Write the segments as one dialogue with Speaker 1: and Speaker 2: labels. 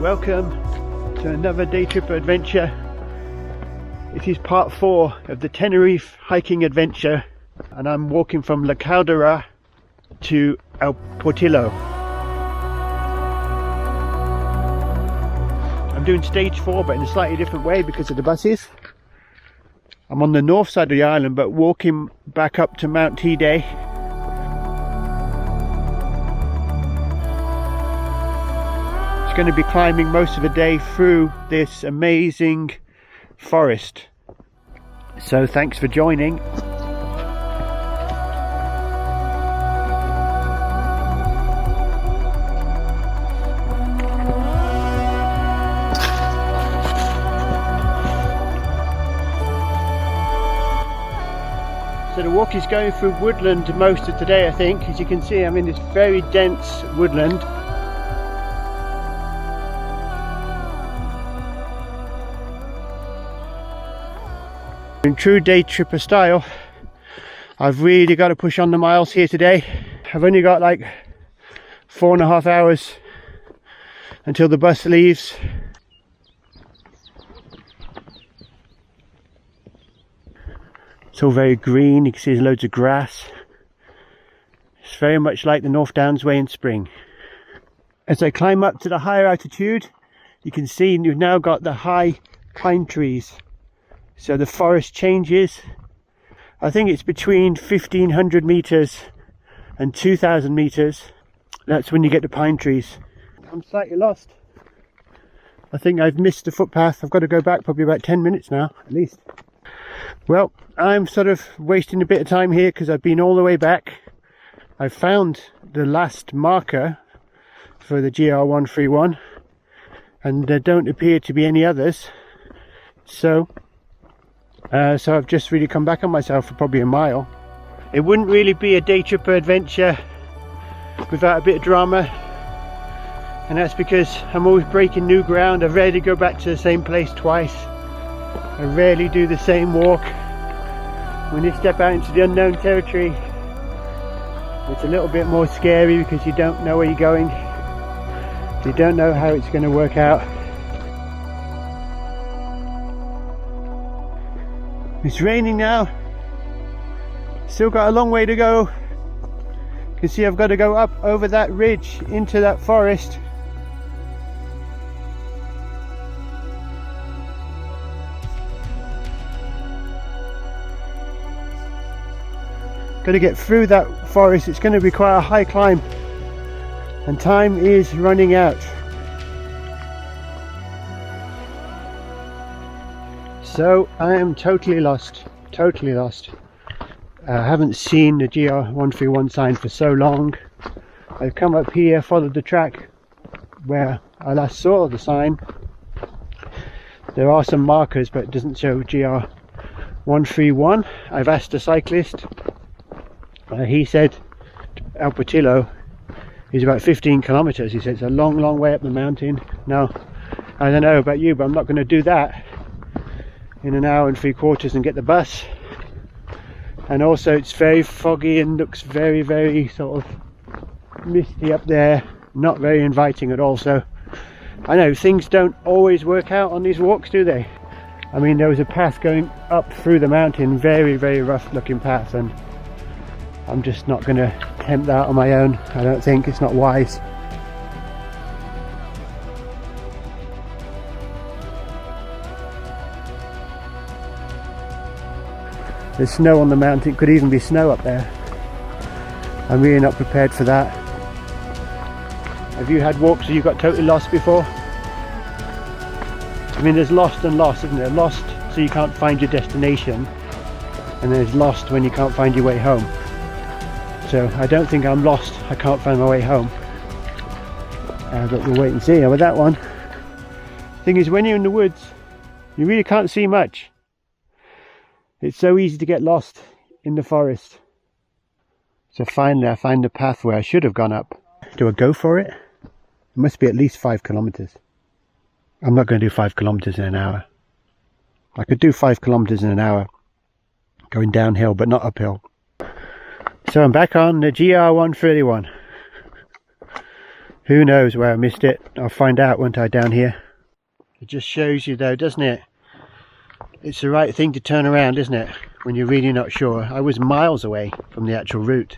Speaker 1: Welcome to another day trip adventure. It is part 4 of the Tenerife hiking adventure, and I'm walking from La Caldera to El Portillo. I'm doing stage 4 but in a slightly different way because of the buses. I'm on the north side of the island but walking back up to Mount Teide. Going to be climbing most of the day through this amazing forest, so thanks for joining. So the walk is going through woodland most of today, I think. As you can see, I'm in this very dense woodland. In true day tripper style, I've really got to push on the miles here today. I've only got like 4.5 hours until the bus leaves. It's all very green, you can see there's loads of grass. It's very much like the North Downs way in spring. As I climb up to the higher altitude, you can see you've now got the high pine trees. So the forest changes. I think it's between 1500 meters and 2000 meters. That's when you get the pine trees. I'm slightly lost. I think I've missed the footpath. I've got to go back probably about 10 minutes now, at least. Well, I'm sort of wasting a bit of time here because I've been all the way back. I found the last marker for the GR131 and there don't appear to be any others. So I've just really come back on myself for probably a mile. It wouldn't really be a day tripper adventure without a bit of drama, and that's because I'm always breaking new ground. I rarely go back to the same place twice. I rarely do the same walk. When you step out into the unknown territory, it's a little bit more scary because you don't know where you're going. You don't know how it's going to work out. It's raining now. Still got a long way to go. You can see I've got to go up over that ridge into that forest. Got to get through that forest. It's going to require a high climb and time is running out. So I am totally lost, totally lost. I haven't seen the GR131 sign for so long. I've come up here, followed the track where I last saw the sign. There are some markers but it doesn't show GR131. I've asked a cyclist. He said El Portillo is about 15 kilometers. He said it's a long, long way up the mountain. Now, I don't know about you, but I'm not going to do that in an hour and 3/4 and get the bus. And also it's very foggy and looks very, very sort of misty up there, not very inviting at all. So I know things don't always work out on these walks, do they? I mean, there was a path going up through the mountain, very, very rough looking path, and I'm just not going to attempt that on my own. I don't think it's not wise. There's snow on the mountain, it could even be snow up there. I'm really not prepared for that. Have you had walks where you got totally lost before? I mean, there's lost and lost, isn't there? Lost so you can't find your destination, and there's lost when you can't find your way home. So I don't think I'm lost, I can't find my way home. But we'll wait and see. With that one, thing is, when you're in the woods, you really can't see much. It's so easy to get lost in the forest. So finally I find the path where I should have gone up. Do I go for it? It must be at least 5 kilometers. I'm not going to do 5 kilometers in an hour. I could do 5 kilometers in an hour going downhill but not uphill. So I'm back on the GR131. Who knows where I missed it? I'll find out, won't I, down here. It just shows you though, doesn't it? It's the right thing to turn around, isn't it? When you're really not sure. I was miles away from the actual route.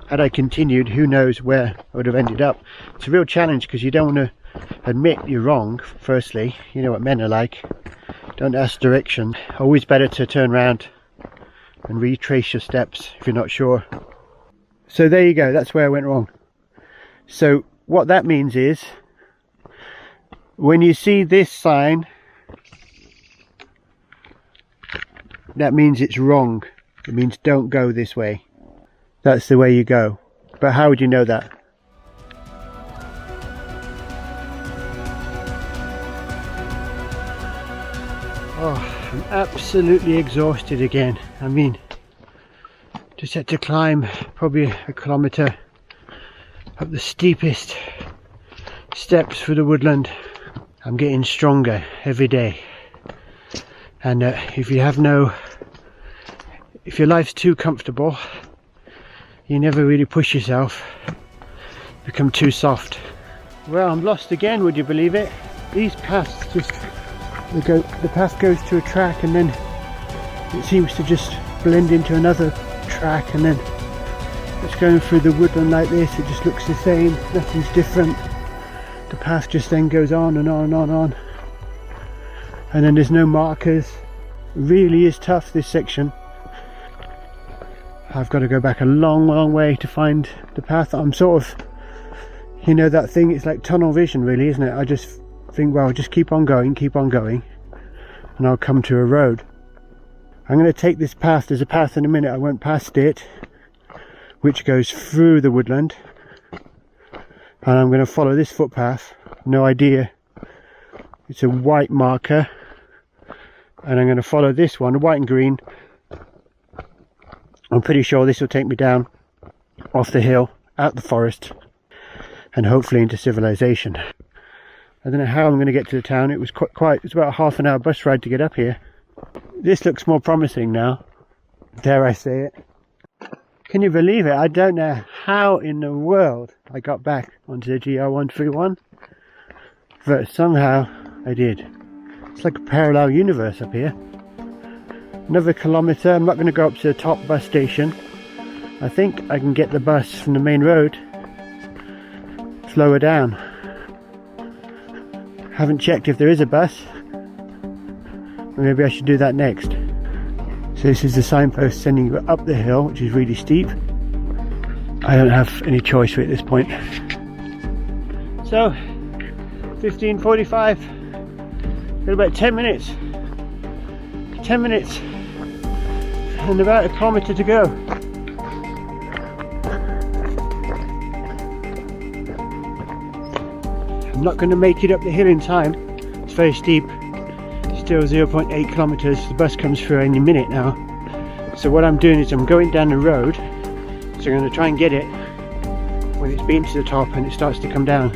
Speaker 1: Had I continued, who knows where I would have ended up. It's a real challenge because you don't want to admit you're wrong, firstly. You know what men are like. Don't ask direction. Always better to turn around and retrace your steps if you're not sure. So there you go, that's where I went wrong. So what that means is, when you see this sign, that means it's wrong. It means don't go this way. That's the way you go. But how would you know that? Oh, I'm absolutely exhausted again. I mean, just had to climb probably a kilometre up the steepest steps through the woodland. I'm getting stronger every day. And if your life's too comfortable, you never really push yourself, become too soft. Well, I'm lost again, would you believe it? These paths just, the path goes to a track and then it seems to just blend into another track, and then it's going through the woodland like this. It just looks the same, nothing's different. The path just then goes on and on and on and on. And then there's no markers. It really is tough, this section. I've got to go back a long way to find the path. I'm sort of, you know that thing, it's like tunnel vision really, isn't it? I just think, well, just keep on going, and I'll come to a road. I'm going to take this path. There's a path in a minute, I went past it, which goes through the woodland, and I'm going to follow this footpath. No idea, it's a white marker, and I'm going to follow this one, white and green. I'm pretty sure this will take me down off the hill, out the forest, and hopefully into civilization. I don't know how I'm going to get to the town. It was it's about a half an hour bus ride to get up here. This looks more promising now, dare I say it. Can you believe it? I don't know how in the world I got back onto the GR131, but somehow I did. It's like a parallel universe up here. Another kilometre. I'm not going to go up to the top bus station. I think I can get the bus from the main road slower down. Haven't checked if there is a bus. Maybe I should do that next. So this is the signpost sending you up the hill, which is really steep. I don't have any choice at this point. So 15:45. Got about 10 minutes. 10 minutes and about a kilometre to go. I'm not going to make it up the hill in time. It's very steep. Still 0.8 kilometres. The bus comes through any minute now. So what I'm doing is I'm going down the road. So I'm going to try and get it when it's been to the top and it starts to come down.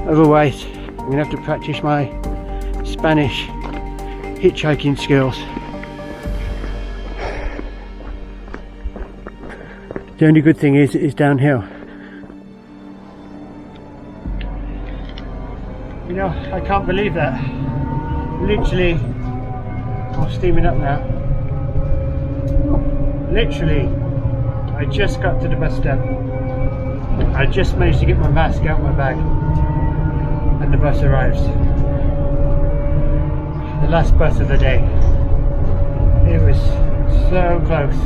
Speaker 1: Otherwise, I'm going to have to practice my Spanish hitchhiking skills. The only good thing is it is downhill. You know, I can't believe that. Literally, I'm steaming up now. Literally, I just got to the bus stop. I just managed to get my mask out of my bag, and the bus arrives. The last bus of the day. It was so close.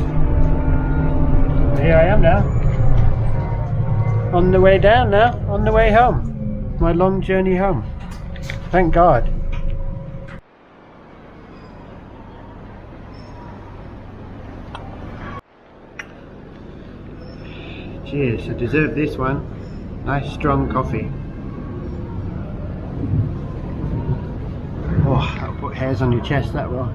Speaker 1: But here I am now. On the way down now, on the way home. My long journey home. Thank God. Cheers, I deserve this one. Nice strong coffee. Oh, that'll put hairs on your chest, that will.